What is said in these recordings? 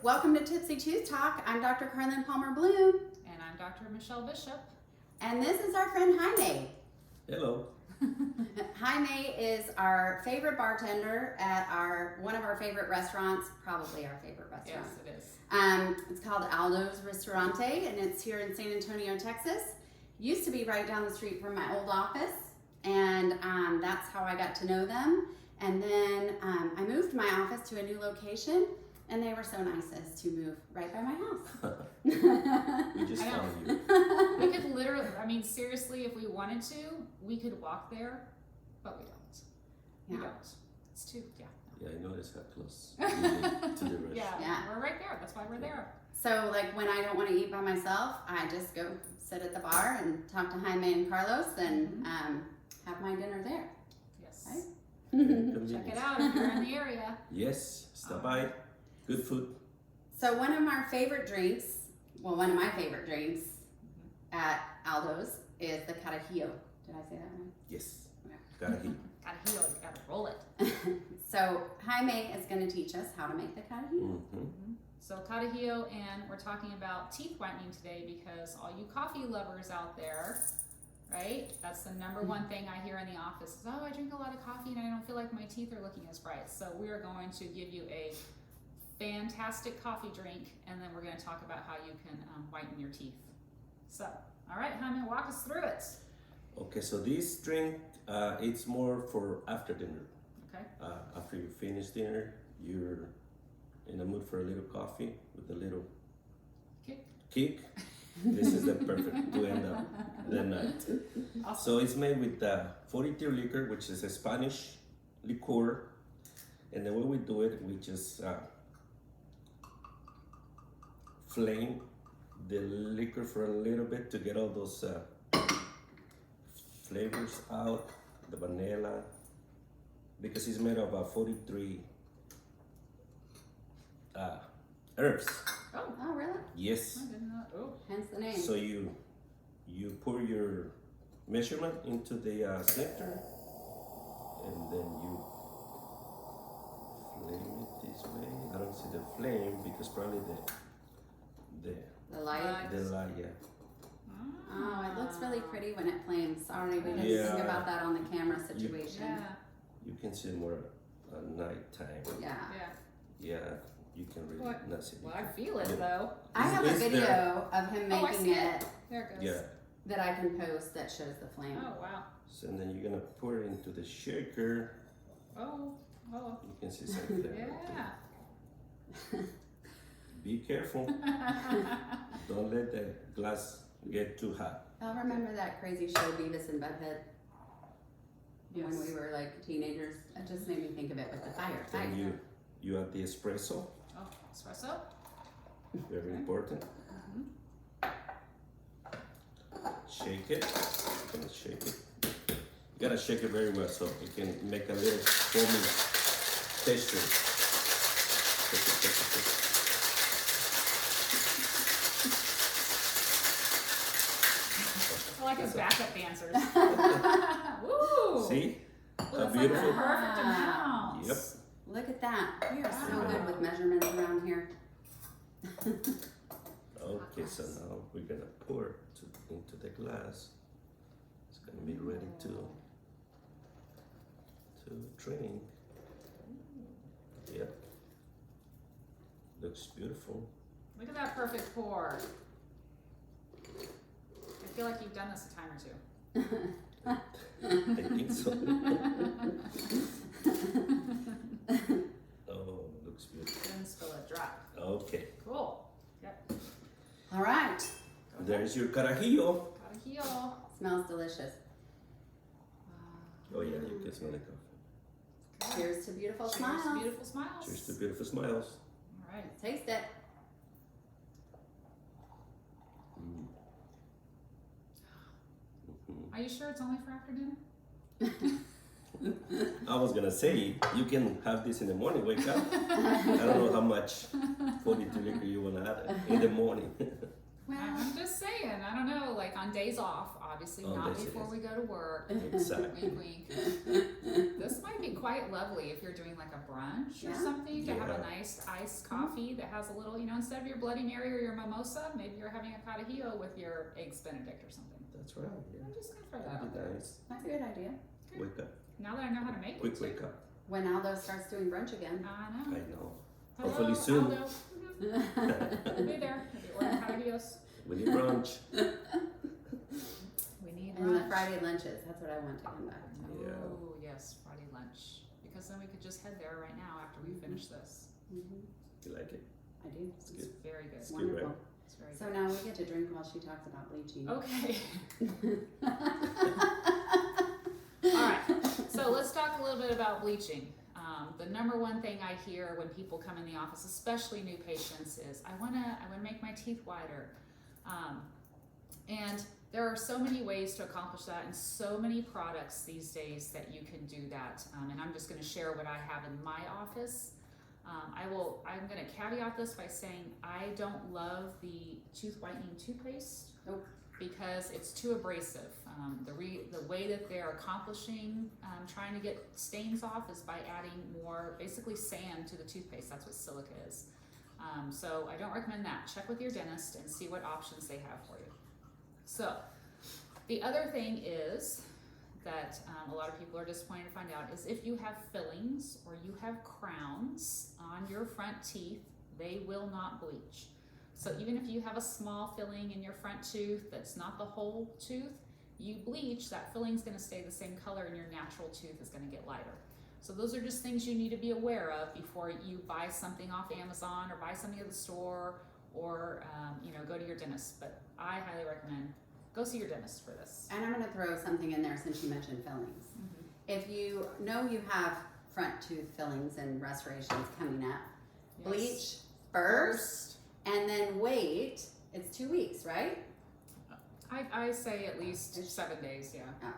Welcome to Tipsy Tooth Talk. I'm Dr. Carlin Palmer Blume. And I'm Dr. Michelle Bishop. And this is our friend Jaime. Hello. Jaime is our favorite bartender at one of our favorite restaurants, probably our favorite restaurant. Yes, it is. It's called Aldo's Ristorante, and it's here in San Antonio, Texas. Used to be right down the street from my old office, and that's how I got to know them. And then I moved my office to a new location, and they were so nice as to move right by my house. We just found you. We could literally, seriously, if we wanted to, we could walk there, but we don't. We Yeah. don't. It's too, Yeah, I noticed how close we live to the restaurant. Yeah, we're right there. That's why we're there. So, like, when I don't want to eat by myself, I just go sit at the bar and talk to Jaime and Carlos and have my dinner there. Yes. Right? Check it out if you're in the area. Yes, stop by. Good food. So one of my favorite drinks at Aldo's is the Carajillo. Did I say that right? Yes. Okay. Carajillo. Gotta heal it, gotta roll it. So Jaime is going to teach us how to make the Carajillo. So Carajillo, and we're talking about teeth whitening today because all you coffee lovers out there, right? That's the number one thing I hear in the office is, oh, I drink a lot of coffee and I don't feel like my teeth are looking as bright. So we are going to give you a fantastic coffee drink, and then we're going to talk about how you can whiten your teeth. So, all right, Jaime, walk us through it. Okay, so this drink, it's more for after dinner. Okay. After you finish dinner, you're in the mood for a little coffee with a little kick. This is the perfect to end up the night. Awesome. So it's made with 42 liquor, which is a Spanish liqueur. And the way we do it, we just flame the liquor for a little bit to get all those flavors out, the vanilla, because it's made of 43 herbs. Oh, really? Yes. I didn't know. Oh. Hence the name. So you pour your measurement into the snifter, and then you flame it this way. I don't see the flame because probably The light. the light, yeah. Oh, it looks really pretty when it flames. Sorry, we didn't Yeah. think about that on the camera situation. Yeah, You can see more at nighttime. Yeah. yeah. Yeah, you can really What? not see. Well, I feel it though. I have a Is there- video of him Oh, I making see it There it goes. Yeah. that I can post that shows the flame. Oh, wow. So then you're gonna pour it into the shaker. Oh, You can see something there. yeah. Be careful. Don't let the glass get too hot. I'll remember that crazy show Beavis and Butthead when Yes. we were like teenagers. It just made me think of it with the fire. Then you add the espresso. Oh, espresso. Very important. Shake it. You're gonna shake it. You gotta shake it very well so it can make a little foamy texture. Shake it, shake it, shake it. I like his backup dancers. Woo! See? Well, How that's like the beautiful. perfect amount. Yep. Look at that. We are so Wow. good with measurements around here. Okay, so now we're gonna pour into the glass. It's gonna be ready to drink. Yep. Looks beautiful. Look at that perfect pour. I feel like you've done this a time or two. I think so. Oh, looks beautiful. Didn't spill a drop. Okay, Cool. Yep. All right. Go ahead. there's your carajillo. Gotta heal. Smells delicious. Oh yeah, you can smell the coffee. Cheers to beautiful Cheers smiles. to beautiful smiles. Cheers to beautiful smiles. All right. Taste it. Are you sure it's only for after dinner? I was gonna say you can have this in the morning. Wake up. I don't know how much 42 liquor you wanna add in the morning. Well, I'm just saying, I don't know, like on days off, obviously On not days, before yes. we go to work. Exactly. Wink, wink. This might be quite lovely if you're doing like a brunch or Yeah. something to have a Yeah. nice iced coffee that has a little, instead of your Bloody Mary or your mimosa, maybe you're having a Carajillo with your eggs Benedict or something. That's right. Yeah. I'm just gonna throw that That'd out be there. nice. that's a good idea. Wake up. Now that I know how to make Quick it too. wake up. When Aldo starts doing brunch again. I I know. know. Hello, Hopefully soon. Aldo. We'll be there. We'll be ordering Carajillos. We need brunch. We need And the lunch. Friday lunches, that's what I want to come back to. Yeah. Oh, yes, Friday lunch. Because then we could just head there right now after we finish this. Mhm. You like it? I do. It's It's good. very good. It's good, right? Wonderful. It's very So good. now we get to drink while she talks about bleaching. Okay. All right. So let's talk a little bit about bleaching. The number one thing I hear when people come in the office, especially new patients, is I wanna make my teeth whiter. And there are so many ways to accomplish that, and so many products these days that you can do that. And I'm just going to share what I have in my office. I'm going to caveat this by saying I don't love the tooth whitening toothpaste. Nope. Because it's too abrasive. The way that they're accomplishing trying to get stains off is by adding more, basically sand to the toothpaste. That's what silica is. So I don't recommend that. Check with your dentist and see what options they have for you. So the other thing is that a lot of people are disappointed to find out is if you have fillings or you have crowns on your front teeth, they will not bleach. So even if you have a small filling in your front tooth that's not the whole tooth, you bleach, that filling's gonna stay the same color and your natural tooth is gonna get lighter. So those are just things you need to be aware of before you buy something off Amazon or buy something at the store or go to your dentist. But I highly recommend go see your dentist for this. And I'm going to throw something in there since you mentioned fillings. If you know you have front tooth fillings and restorations coming up, Yes. bleach first and then wait. It's 2 weeks, right? I say at least 7 days, yeah.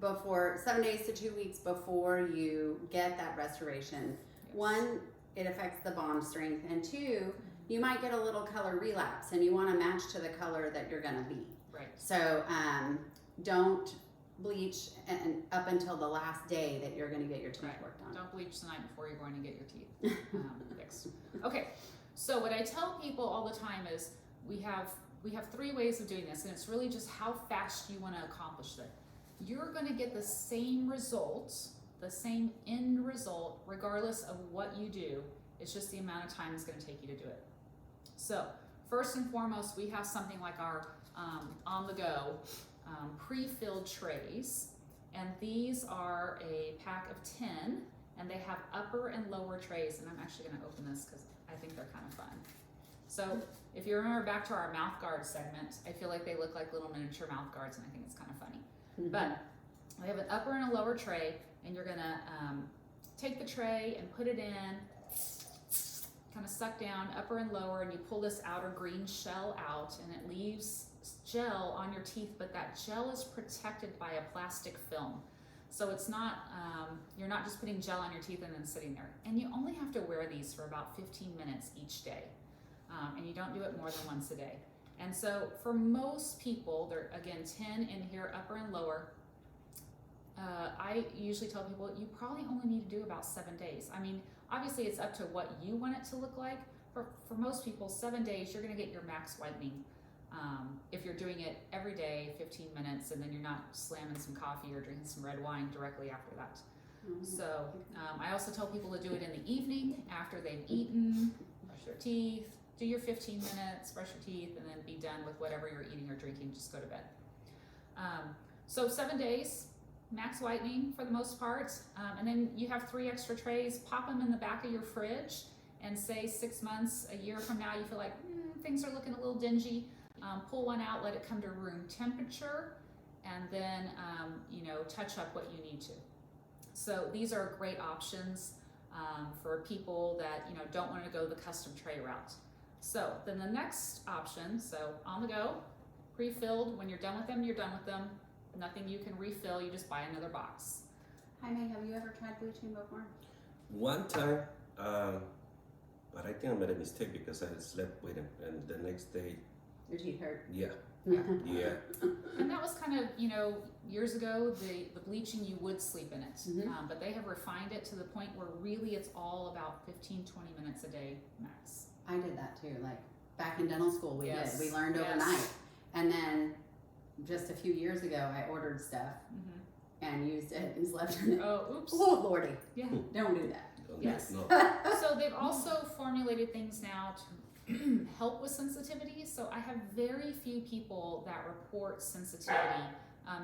Before 7 days to 2 weeks before you get that restoration. Yes. One, it affects the bond strength, and two, you might get a little color relapse, and you want to match to the color that you're going to be. Right. So don't bleach up until the last day that you're going to get your teeth Right. worked on. Don't bleach the night before you're going to get your teeth fixed. Okay, so what I tell people all the time is we have 3 ways of doing this, and it's really just how fast you want to accomplish it. You're going to get the same results, the same end result, regardless of what you do. It's just the amount of time it's going to take you to do it. So first and foremost, we have something like our on-the-go pre-filled trays, and these are a pack of 10, and they have upper and lower trays, and I'm actually going to open this because I think they're kind of fun. So if you remember back to our mouth guard segment, I feel like they look like little miniature mouth guards, and I think it's kind of funny. But we have an upper and a lower tray, and you're going to take the tray and put it in, kind of suck down upper and lower, and you pull this outer green shell out, and it leaves gel on your teeth, but that gel is protected by a plastic film. So it's not, you're not just putting gel on your teeth and then sitting there. And you only have to wear these for about 15 minutes each day. And you don't do it more than once a day. And so for most people, there are again 10 in here, upper and lower. I usually tell people you probably only need to do about 7 days. I mean, obviously it's up to what you want it to look like. For most people, 7 days, you're gonna get your max whitening. If you're doing it every day, 15 minutes, and then you're not slamming some coffee or drinking some red wine directly after that. So I also tell people to do it in the evening after they've eaten, brush their teeth, do your 15 minutes, brush your teeth, and then be done with whatever you're eating or drinking, just go to bed. So 7 days, max whitening for the most part, and then you have 3 extra trays, pop them in the back of your fridge, and say 6 months, a year from now, you feel like things are looking a little dingy, pull one out, let it come to room temperature, and then touch up what you need to. So these are great options for people that don't want to go the custom tray route. So then the next option, so on the go, pre-filled, when you're done with them, you're done with them. Nothing you can refill, you just buy another box. Jaime, have you ever tried bleaching before? One time, but I think I made a mistake because I slept with him, and the next day Your teeth hurt. Yeah. Yeah. Yeah. And that was kind of, years ago, the bleaching, you would sleep in it. Mhm. But they have refined it to the point where really it's all about 15, 20 minutes a day max. I did that too. Like back in dental school, we Yes. did. We learned Yes. overnight. And then just a few years ago, I ordered stuff Mm-hmm. and used it and slept in it. Oh, oops. Oh, Lordy. Yeah. Don't do that. Yes. No. So they've also formulated things now to help with sensitivity. So I have very few people that report sensitivity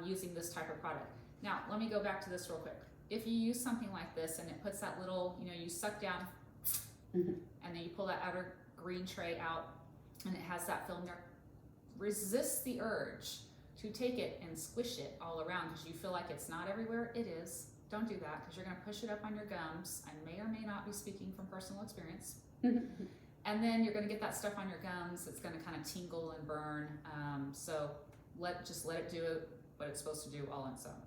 using this type of product. Now, let me go back to this real quick. If you use something like this and it puts that little, you suck down Mhm. and then you pull that outer green tray out and it has that film there, resist the urge to take it and squish it all around because you feel like it's not everywhere. It is. Don't do that because you're going to push it up on your gums. I may or may not be speaking from personal experience. And then you're going to get that stuff on your gums. It's going to kind of tingle and burn. So just let it do what it's supposed to do all on its own.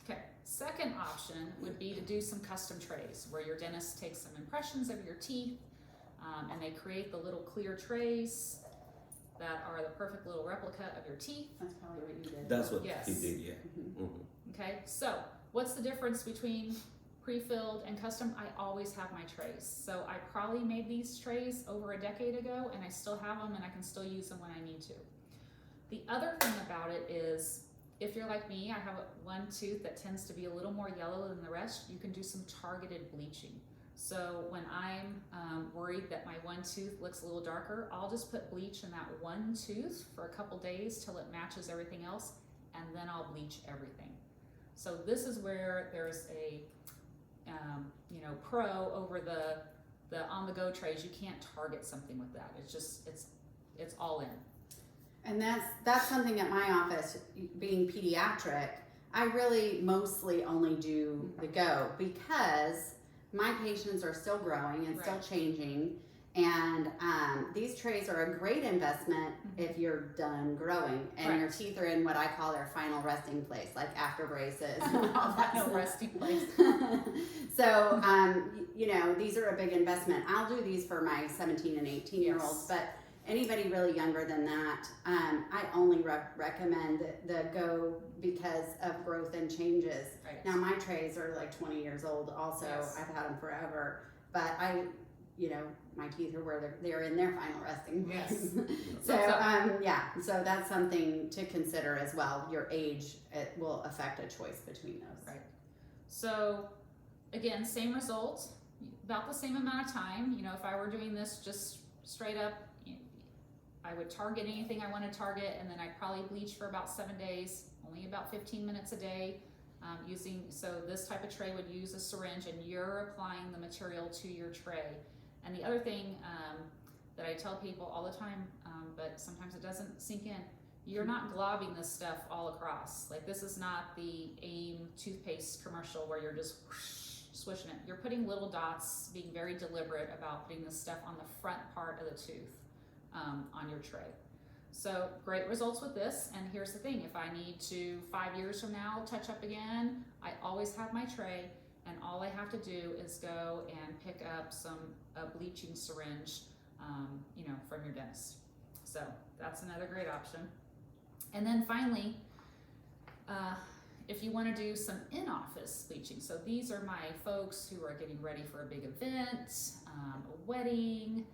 Okay. Second option would be to do some custom trays where your dentist takes some impressions of your teeth and they create the little clear trays that are the perfect little replica of your teeth. That's probably what you did. That's what Yes. he did, yeah. Mhm. Okay, so what's the difference between pre-filled and custom? I always have my trays. So I probably made these trays over a decade ago and I still have them and I can still use them when I need to. The other thing about it is, if you're like me, I have one tooth that tends to be a little more yellow than the rest, you can do some targeted bleaching. So when I'm worried that my one tooth looks a little darker, I'll just put bleach in that one tooth for a couple days till it matches everything else, and then I'll bleach everything. So this is where there's a pro over the on-the-go trays. You can't target something with that. It's just it's all in. And that's something at my office, being pediatric, I really mostly only do the go because my patients are still growing and still Right. changing. And these trays are a great investment if you're done growing and your Correct. teeth are in what I call their final resting place, like after braces and all that No stuff. resting place. So, these are a big investment. I'll do these for my 17 and 18-year-olds, Yes. but anybody really younger than that, I only recommend the go because of growth and changes. Right. Now, my trays are like 20 years old also. Yes. I've had them forever, but my teeth are where they're in their final resting place. Yes. So that's something to consider as well. Your age, it will affect a choice between those. Right. So again, same result, about the same amount of time. If I were doing this just straight up, I would target anything I want to target, and then I'd probably bleach for about 7 days, only about 15 minutes a day. So this type of tray would use a syringe, and you're applying the material to your tray. And the other thing that I tell people all the time, but sometimes it doesn't sink in, you're not globbing this stuff all across. Like, this is not the AIM toothpaste commercial where you're just swishing it. You're putting little dots, being very deliberate about putting this stuff on the front part of the tooth on your tray. So great results with this. And here's the thing, if I need to 5 years from now touch up again, I always have my tray, and all I have to do is go and pick up a bleaching syringe from your dentist. So that's another great option. And then finally, if you want to do some in-office bleaching, so these are my folks who are getting ready for a big event, a wedding,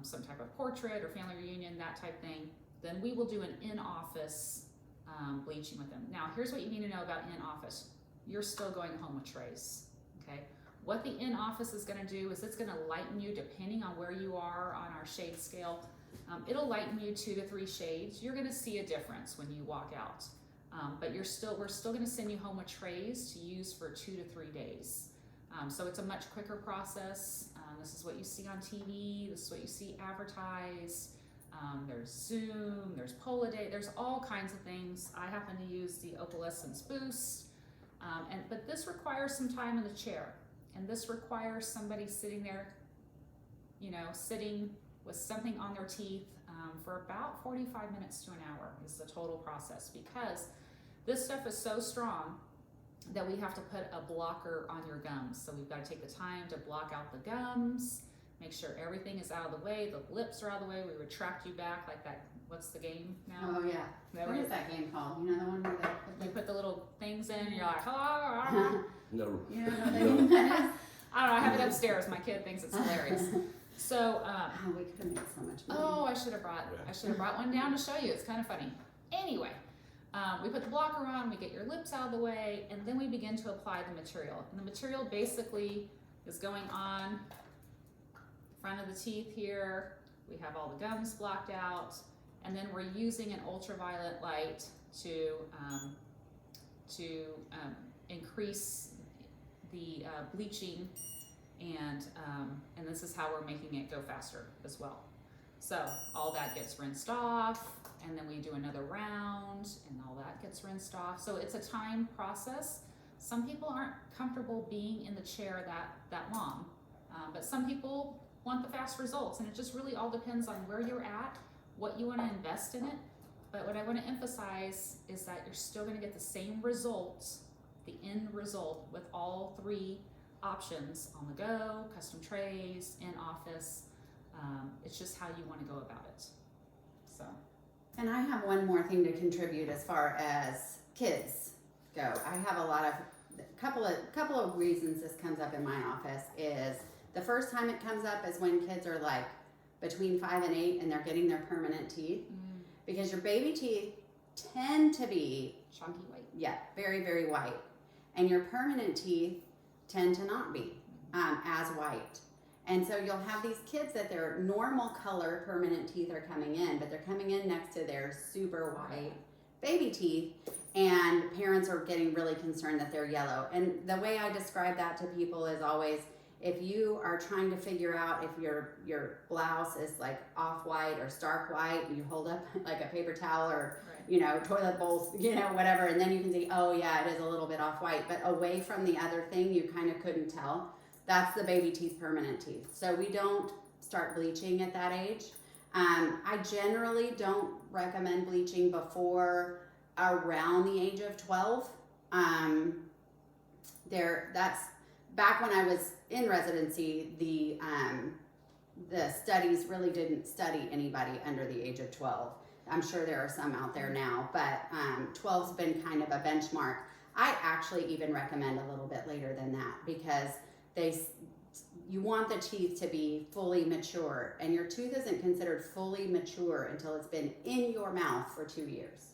some type of portrait or family reunion, that type thing, then we will do an in-office bleaching with them. Now, here's what you need to know about in-office. You're still going home with trays, okay? What the in-office is going to do is it's going to lighten you depending on where you are on our shade scale. It'll lighten you 2 to 3 shades. You're going to see a difference when you walk out, but we're still going to send you home with trays to use for 2 to 3 days. So it's a much quicker process. This is what you see on TV. This is what you see advertised. There's Zoom, there's Poladay, there's all kinds of things. I happen to use the Opalescence Boost, but this requires some time in the chair, and this requires somebody sitting there, sitting with something on their teeth for about 45 minutes to an hour is the total process, because this stuff is so strong that we have to put a blocker on your gums. So we've got to take the time to block out the gums, make sure everything is out of the way, the lips are out of the way, we retract you back like that. What's the game now? Oh yeah. What is that game called? You know the one where You put the little things in and you're like, oh, No. you know what game that is? I don't know, I have it upstairs. My kid thinks it's hilarious. So, Oh, we could have made so much money. oh, I should have brought one down to show you. It's kind of funny. Anyway, we put the blocker on, we get your lips out of the way, and then we begin to apply the material. And the material basically is going on front of the teeth here. We have all the gums blocked out, and then we're using an ultraviolet light to increase the bleaching, and this is how we're making it go faster as well. So all that gets rinsed off, and then we do another round, and all that gets rinsed off. So it's a time process. Some people aren't comfortable being in the chair that long, but some people want the fast results, and it just really all depends on where you're at, what you want to invest in it. But what I want to emphasize is that you're still going to get the same results, the end result, with all three options: on the go, custom trays, in office. It's just how you want to go about it. So. And I have one more thing to contribute as far as kids go. I have a couple of reasons this comes up in my office. Is the first time it comes up is when kids are like between 5 and 8 and they're getting their permanent teeth, because your baby teeth tend to be Chalky white. Yeah, very, very white, and your permanent teeth tend to not be as white. And so you'll have these kids that their normal color permanent teeth are coming in, but they're coming in next to their super white baby teeth, and parents are getting really concerned that they're yellow. And the way I describe that to people is always, if you are trying to figure out if your blouse is like off-white or stark white, and you hold up like a paper towel or toilet bowls, whatever, and then you can see, oh yeah, it is a little bit off-white, but away from the other thing, you kind of couldn't tell. That's the baby teeth, permanent teeth. So we don't start bleaching at that age. I generally don't recommend bleaching before around the age of 12. That's back when I was in residency. The studies really didn't study anybody under the age of 12. I'm sure there are some out there now, but 12's been kind of a benchmark. I actually even recommend a little bit later than that, because you want the teeth to be fully mature, and your tooth isn't considered fully mature until it's been in your mouth for 2 years.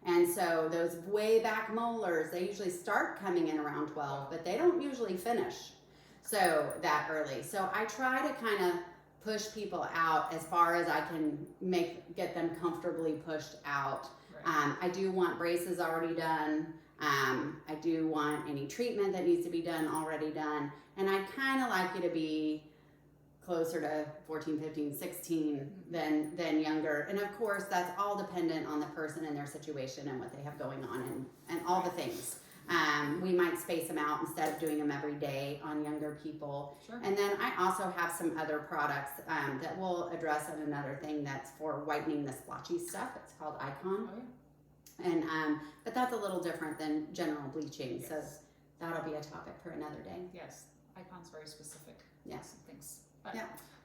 And so those way back molars, they usually start coming in around 12, but they don't usually finish so that early. So I try to kind of push people out as far as I can get them comfortably pushed out. Right. I do want braces already done. I do want any treatment that needs to be done already done. And I kind of like you to be closer to 14, 15, 16 than younger. And of course, that's all dependent on the person and their situation and what they have going on and all the things. We might space them out instead of doing them every day on younger people. Sure. And then I also have some other products that we'll address in another thing that's for whitening the splotchy stuff. It's called Icon. Oh, yeah. And but that's a little different than general bleaching. Yes. So that'll be a topic for another day. Yes, Icon's very specific. Yes. Some things. But, yeah.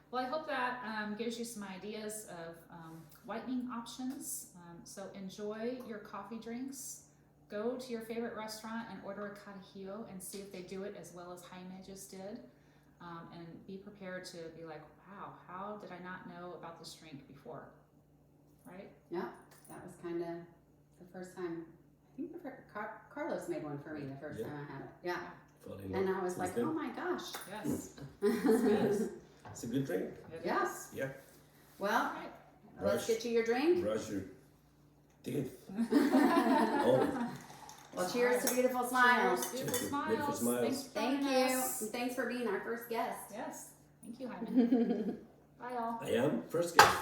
Well, I hope that gives you some ideas of whitening options. So enjoy your coffee drinks. Go to your favorite restaurant and order a Carajillo and see if they do it as well as Jaime just did. And be prepared to be like, wow, how did I not know about this drink before? Right? Yeah, that was kind of the first time. I think Carlos made one for me the first time I had it. Yeah. And I was like, oh my gosh. Yes. It's a good drink. Yes. Yeah. Well, let's get you your drink. Brush your teeth. Well, cheers to beautiful smiles. Cheers, beautiful smiles. Beautiful smiles. Thank you. And thanks for being our first guest. Yes. Thank you, Jaime. Bye, all. I am first guest.